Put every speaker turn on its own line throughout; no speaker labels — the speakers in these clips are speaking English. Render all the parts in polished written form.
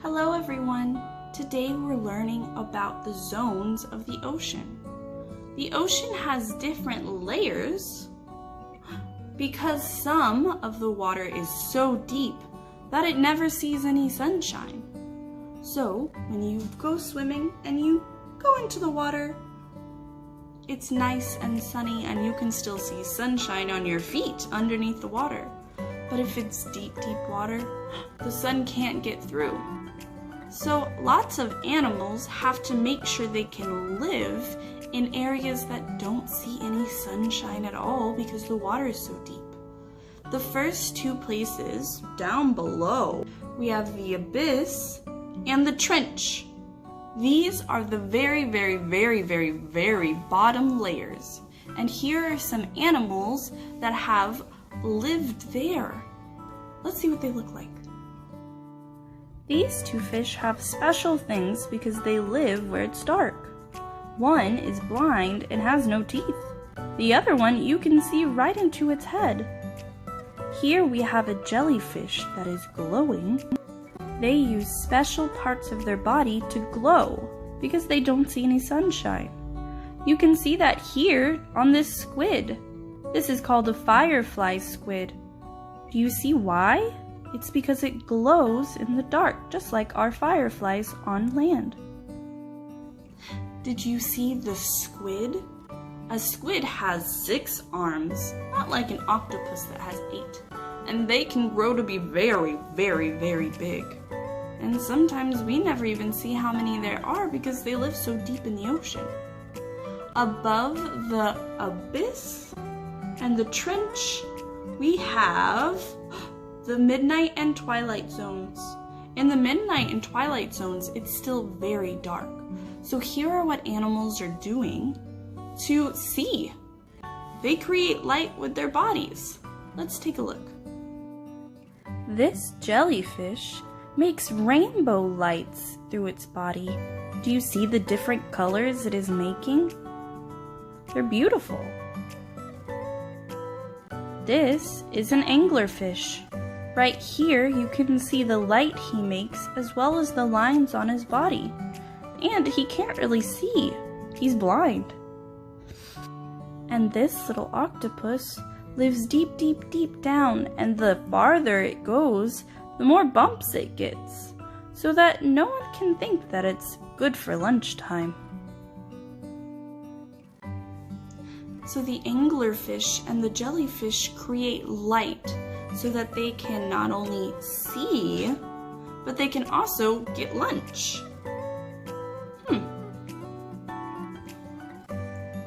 Hello everyone! Today we're learning about the zones of the ocean. The ocean has different layers because some of the water is so deep that it never sees any sunshine. So when you go swimming and you go into the water, it's nice and sunny and you can still see sunshine on your feet underneath the water. But if it's deep, deep water, the sun can't get through. So lots of animals have to make sure they can live in areas that don't see any sunshine at all because the water is so deep. The first two places down below, we have the abyss and the trench. These are the very bottom layers. And here are some animals that have lived there. Let's see what they look like. These two fish have special things because they live where it's dark. One is blind and has no teeth. The other one you can see right into its head. Here we have a jellyfish that is glowing. They use special parts of their body to glow because they don't see any sunshine. You can see that here on this squid. This is called a firefly squid. Do you see why? It's because it glows in the dark, just like our fireflies on land. Did you see the squid? A squid has 6 arms, not like an octopus that has 8. And they can grow to be very big. And sometimes we never even see how many there are because they live so deep in the ocean. Above the abyss and the trench, we have the midnight and twilight zones. In the midnight and twilight zones, it's still very dark. So here are what animals are doing to see. They create light with their bodies. Let's take a look. This jellyfish makes rainbow lights through its body. Do you see the different colors it is making? They're beautiful. This is an anglerfish. Right here you can see the light he makes as well as the lines on his body. And he can't really see. He's blind. And this little octopus lives deep down, and the farther it goes, the more bumps it gets, so that no one can think that it's good for lunchtime. So the anglerfish and the jellyfish create light so that they can not only see, but they can also get lunch.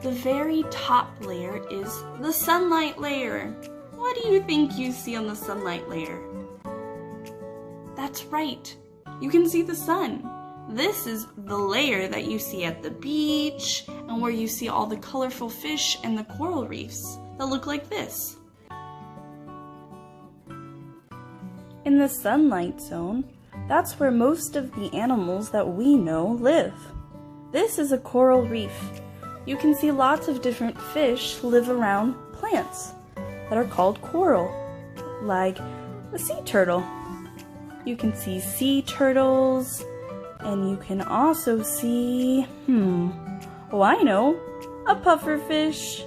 The very top layer is the sunlight layer. What do you think you see on the sunlight layer? That's right, you can see the sun. This is the layer that you see at the beach and where you see all the colorful fish and the coral reefs that look like this. In the sunlight zone, that's where most of the animals that we know live. This is a coral reef. You can see lots of different fish live around plants that are called coral, like the sea turtle. You can see sea turtles, and you can also see, I know, a pufferfish,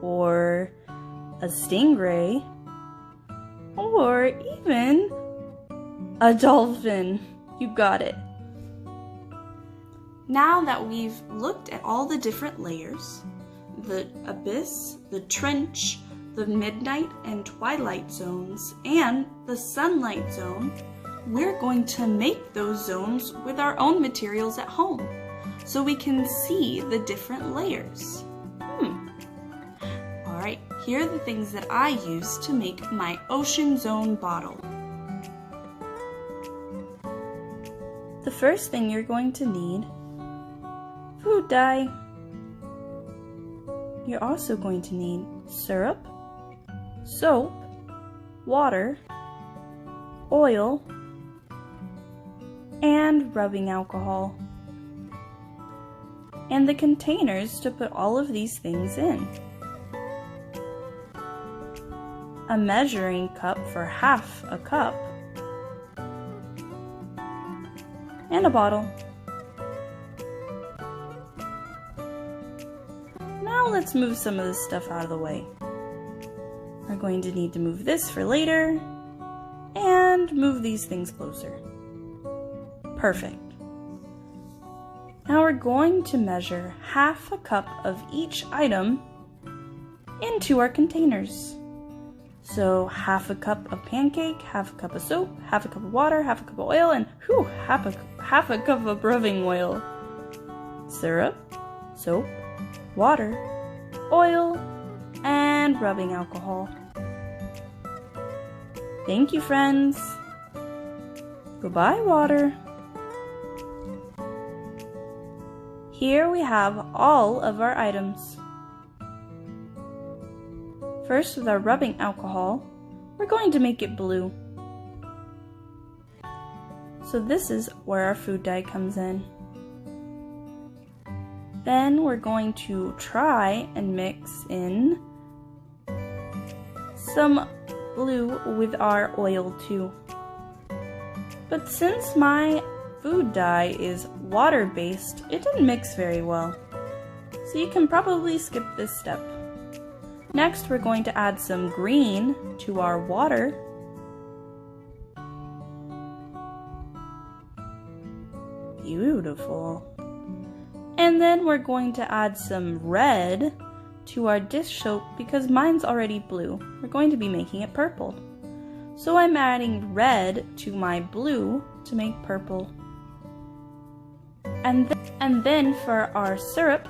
or a stingray, or even a dolphin. You got it. Now that we've looked at all the different layers, the abyss, the trench, the midnight and twilight zones, and the sunlight zone, we're going to make those zones with our own materials at home so we can see the different layers. Alright, here are the things that I use to make my ocean zone bottle. The first thing you're going to need, food dye. You're also going to need syrup, soap, water, oil, and rubbing alcohol, and the containers to put all of these things in. A measuring cup for half a cup, and a bottle. Now let's move some of this stuff out of the way. We're going to need to move this for later, and move these things closer. Perfect. Now we're going to measure half a cup of each item into our containers. So half a cup of pancake, half a cup of soap, half a cup of water, half a cup of oil, and half a cup of rubbing oil. Syrup, soap, water, oil, and rubbing alcohol. Thank you, friends. Goodbye, water. Here we have all of our items. First, with our rubbing alcohol, we're going to make it blue. So this is where our food dye comes in. Then we're going to try and mix in some blue with our oil too. But since my food dye is water-based, it didn't mix very well. So you can probably skip this step. Next, we're going to add some green to our water. Beautiful. And then we're going to add some red to our dish soap because mine's already blue. We're going to be making it purple. So I'm adding red to my blue to make purple. And then for our syrup,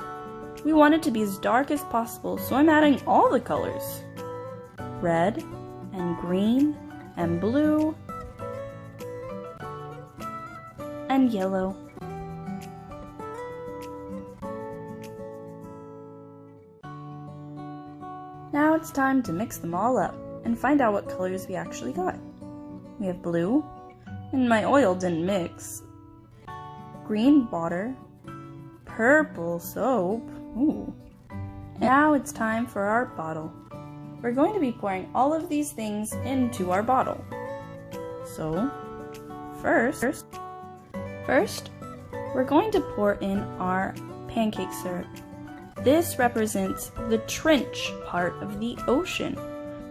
we want it to be as dark as possible, so I'm adding all the colors. Red and green and blue and yellow. Now it's time to mix them all up and find out what colors we actually got. We have blue, and my oil didn't mix. Green water, purple soap. Ooh. Now it's time for our bottle. We're going to be pouring all of these things into our bottle. So, first, we're going to pour in our pancake syrup. This represents the trench part of the ocean.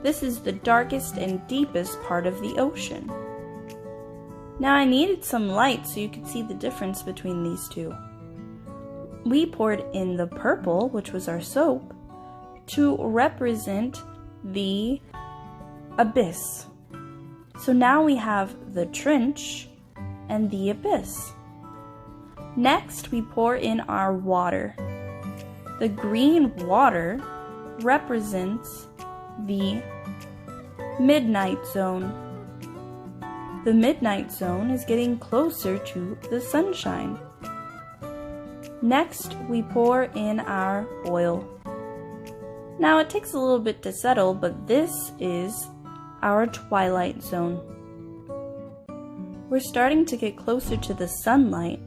This is the darkest and deepest part of the ocean. Now I needed some light so you could see the difference between these two. We poured in the purple, which was our soap, to represent the abyss. So now we have the trench and the abyss. Next, we pour in our water. The green water represents the midnight zone. The midnight zone is getting closer to the sunshine. Next, we pour in our oil. Now it takes a little bit to settle, but this is our twilight zone. We're starting to get closer to the sunlight,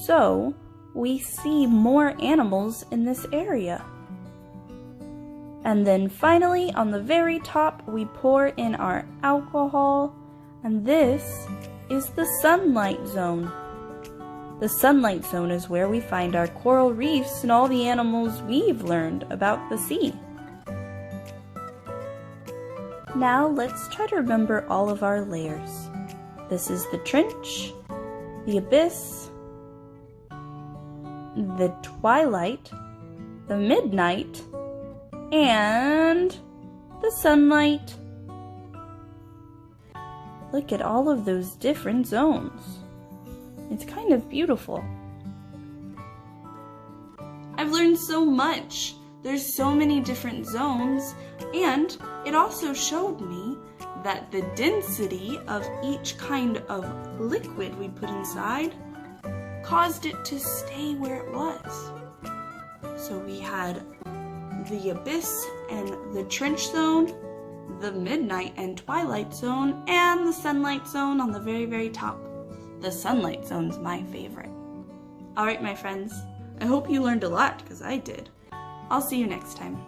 so we see more animals in this area. And then finally, on the very top, we pour in our alcohol, and this is the sunlight zone. The sunlight zone is where we find our coral reefs and all the animals we've learned about the sea. Now let's try to remember all of our layers. This is the trench, the abyss, the twilight, the midnight, and the sunlight. Look at all of those different zones. It's kind of beautiful. I've learned so much. There's so many different zones, and it also showed me that the density of each kind of liquid we put inside caused it to stay where it was. So we had the abyss and the trench zone, the midnight and twilight zone, and the sunlight zone on the very, very top. The sunlight zone's my favorite. Alright, my friends, I hope you learned a lot, because I did. I'll see you next time.